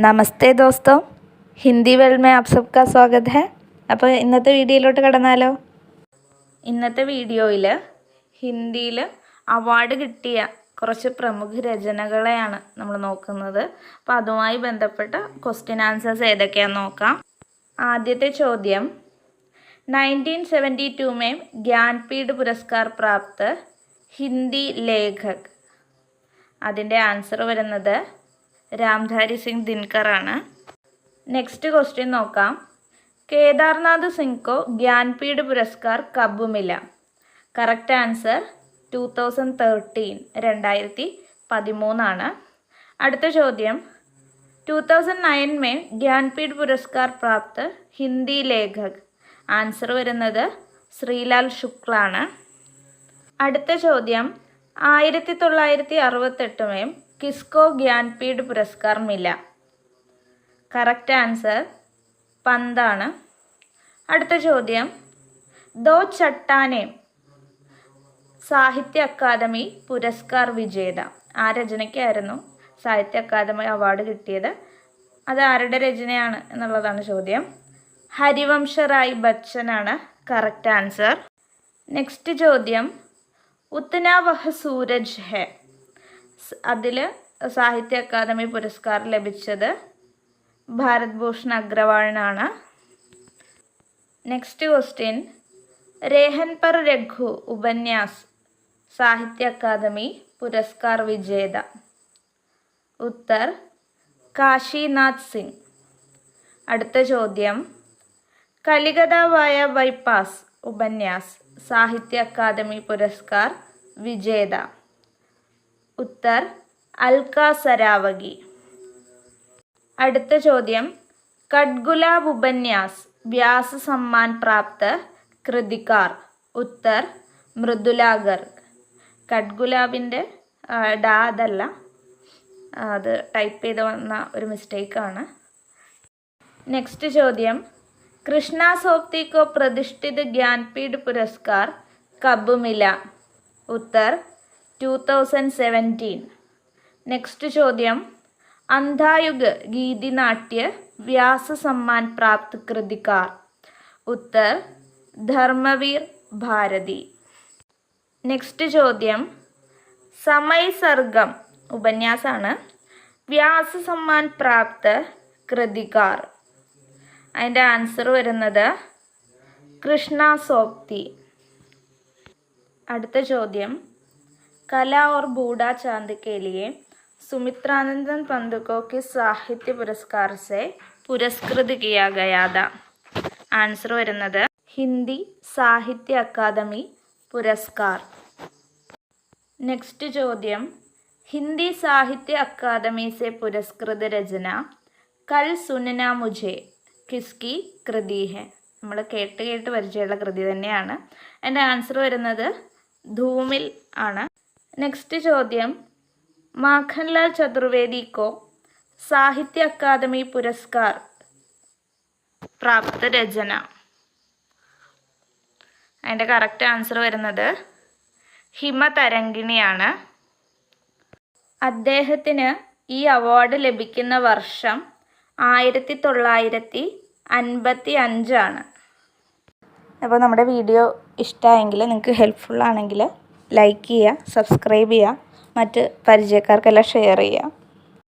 നമസ്തേ ദോസ്തോ, Hindi world में आप सबका स्वागत है. അപ്പോൾ ഇന്നത്തെ വീഡിയോയിലോട്ട് കടന്നാലോ. ഇന്നത്തെ വീഡിയോയിൽ ഹിന്ദിയിൽ അവാർഡ് കിട്ടിയ കുറച്ച് പ്രമുഖ രചനകളെയാണ് നമ്മൾ നോക്കുന്നത്. അപ്പോൾ അതുമായി ബന്ധപ്പെട്ട ക്വസ്റ്റ്യൻ ആൻസേഴ്സ് ഏതൊക്കെയാണെന്ന് നോക്കാം. ആദ്യത്തെ ചോദ്യം, 1972 में ज्ञानपीठ पुरस्कार प्राप्त ഹിന്ദി ലേഖക്. അതിൻ്റെ ആൻസർ വരുന്നത് രാംധാരി സിംഗ് ദിൻകർ ആണ്. നെക്സ്റ്റ് ക്വസ്റ്റ്യൻ നോക്കാം. കേദാർനാഥ് സിംഗ് को ज्ञानपीठ पुरस्कार कब मिला? കറക്റ്റ് ആൻസർ 2013 2013 ആണ്. അടുത്ത ചോദ്യം, 2009 में ज्ञानपीठ पुरस्कार प्राप्त ഹിന്ദി ലേഖക്. ആൻസർ വരുന്നത് ശ്രീലാൽ ശുക്ല ആണ്. അടുത്ത ചോദ്യം, 1968 में किसको ज्ञानपीठ पुरस्कार मिला? കറക്റ്റ് ആൻസർ പന്ത് ആണ്. അടുത്ത ചോദ്യം, ദോ ചട്ടാനെ സാഹിത്യ അക്കാദമി പുരസ്കാർ വിജേത. ആ രചനയ്ക്കായിരുന്നു സാഹിത്യ അക്കാദമി അവാർഡ് കിട്ടിയത്. അത് ആരുടെ രചനയാണ് എന്നുള്ളതാണ് ചോദ്യം. ഹരിവംശ റായ് ബച്ചനാണ് കറക്റ്റ് ആൻസർ. നെക്സ്റ്റ് ചോദ്യം, ഉത്നാ വഹ സൂരജ് ഹെ. അതിൽ സാഹിത്യ അക്കാദമി പുരസ്കാരം ലഭിച്ചത് ഭാരത് ഭൂഷൺ അഗ്രവാളിനാണ്. നെക്സ്റ്റ് ക്വസ്റ്റ്യൻ, രേഹൻ പർ രഘു ഉപന്യാസ് സാഹിത്യ അക്കാദമി പുരസ്കാർ വിജേത. ഉത്തർ കാശിനാഥ് സിംഗ്. അടുത്ത ചോദ്യം, കലികതാവായ ബൈപ്പാസ് ഉപന്യാസ് സാഹിത്യ അക്കാദമി പുരസ്കാർ വിജേത. ഉത്തർ അൽക്ക സരാവഗി. അടുത്ത ചോദ്യം, കട്ഗുലാബ് ഉപന്യാസ് വ്യാസ സമ്മാൻ പ്രാപ്ത കൃതികാർ. ഉത്തർ മൃദുല ഗർഗ്. കട്ഗുലാബിൻ്റെ ഡാ അതല്ല, അത് ടൈപ്പ് ചെയ്ത് വന്ന ഒരു മിസ്റ്റേക്കാണ്. നെക്സ്റ്റ് ചോദ്യം, കൃഷ്ണ സോപ്തി को प्रतिष्ठित ज्ञानपीठ पुरस्कार कब मिला? उत्तर 2017. നെക്സ്റ്റ് ചോദ്യം, अंधायुग गीति नाट्य व्यास सम्मान प्राप्त कृतिकार. उत्तर धर्मवीर भारती. നെക്സ്റ്റ് ചോദ്യം, സമയ് സർഗം ഉപന്യാസാണ് വ്യാസ സമ്മാൻ പ്രാപ്ത കൃതികാർ. അതിൻ്റെ ആൻസർ വരുന്നത് കൃഷ്ണ സോപ്തി. അടുത്ത ചോദ്യം, कला और बूढ़ा चांद के लिए सुमित्रानंदन पंत को किस साहित्य पुरस्कार से पुरस्कृत किया गया था? ആൻസർ വരുന്നത് ഹിന്ദി സാഹിത്യ അക്കാദമി പുരസ്കാർ. നെക്സ്റ്റ് ചോദ്യം, ഹിന്ദി സാഹിത്യ അക്കാദമി से पुरस्कृत രചന കൽ സുനന മുझे കിസ്കി കൃതി ഹെ. നമ്മൾ കേട്ട് പരിചയമുള്ള കൃതി തന്നെയാണ്. എൻ്റെ ആൻസർ വരുന്നത് ധൂമിൽ ആണ്. നെക്സ്റ്റ് ചോദ്യം, മാഖൻലാൽ ചതുർവേദി को സാഹിത്യ അക്കാദമി പുരസ്കാർ പ്രാപ്ത രചന. അതിൻ്റെ കറക്റ്റ് ആൻസർ വരുന്നത് ഹിമതരംഗിണിയാണ്. അദ്ദേഹത്തിന് ഈ അവാർഡ് ലഭിക്കുന്ന വർഷം 1955 ആണ്. അപ്പോൾ നമ്മുടെ വീഡിയോ ഇഷ്ടമായെങ്കിൽ, നിങ്ങൾക്ക് ഹെൽപ്ഫുൾ ആണെങ്കിൽ ലൈക്ക് ചെയ്യുക, സബ്സ്ക്രൈബ് ചെയ്യുക, മറ്റ് പരിചയക്കാർക്കെല്ലാം ഷെയർ ചെയ്യുക.